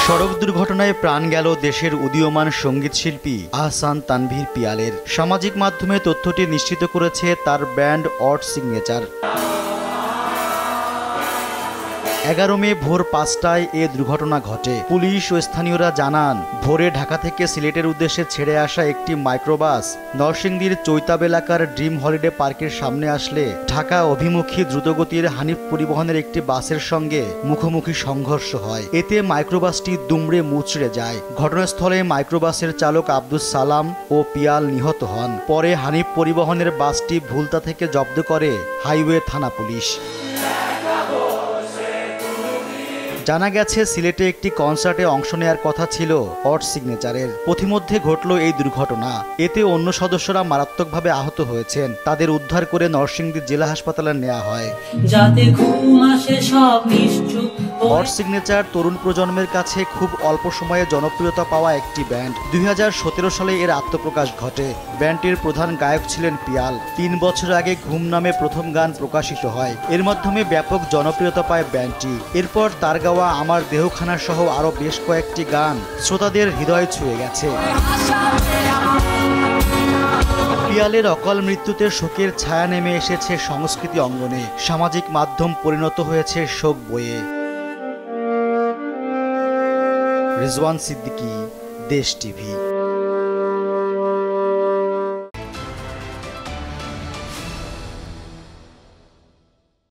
সড়ক দুর্ঘটনায় প্রাণ গেল দেশের উদীয়মান সঙ্গীত শিল্পী আহসান তানভীর পিয়ালের। সামাজিক মাধ্যমে তথ্যটি নিশ্চিত করেছে তার ব্যান্ড অড সিগনেচার। 11 মে ভোর 5টায় এ দুর্ঘটনা ঘটে। পুলিশ ও স্থানীয়রা জানান, ভোরে ঢাকা থেকে সিলেটের উদ্দেশ্যে ছেড়ে আসা একটি মাইক্রোবাস নরসিংদীর চৈতাব এলাকার ড্রিম হলিডে পার্কের সামনে আসলে ঢাকা অভিমুখী দ্রুতগতির হানিফ পরিবহনের একটি বাসের সঙ্গে মুখোমুখি সংঘর্ষ হয়। এতে মাইক্রোবাসটি দুমড়ে মুচড়ে যায়। ঘটনাস্থলে মাইক্রোবাসের চালক আব্দুস সালাম ও পিয়াল নিহত হন। পরে হানিফ পরিবহনের বাসটি ভুলতা থেকে জব্দ করে হাইওয়ে থানা পুলিশ। জানা গেছে, সিলেটে একটি কনসার্টে অংশ নেয়ার কথা ছিল অড সিগনেচারের। পথিমধ্যে ঘটল এই দুর্ঘটনা। এতে অন্য সদস্যরা মারাত্মকভাবে আহত হয়েছেন। তাদের উদ্ধার করে নরসিংদী জেলা হাসপাতালে নেওয়া হয়। অড সিগনেচার তরুণ প্রজন্মের কাছে খুব অল্প সময়ে জনপ্রিয়তা পাওয়া একটি ব্যান্ড। 2017 সালে এর আত্মপ্রকাশ ঘটে। ব্যান্ডটির প্রধান গায়ক ছিলেন পিয়াল। 3 বছর আগে ঘুম নামে প্রথম গান প্রকাশিত হয়। এর মাধ্যমে ব্যাপক জনপ্রিয়তা পায় ব্যান্ডটি। এরপর তার গাওয়া আমার দেহখানা সহ আরো বেশ কয়েকটি গান শ্রোতাদের হৃদয় ছুঁয়ে গেছে। পিয়ালের অকাল মৃত্যুতে শোকের ছায়া নেমে এসেছে সংস্কৃতি অঙ্গনে। সামাজিক মাধ্যম পরিণত হয়েছে শোক বইয়ে। রিজওয়ান সিদ্দিকী, দেশ টিভি।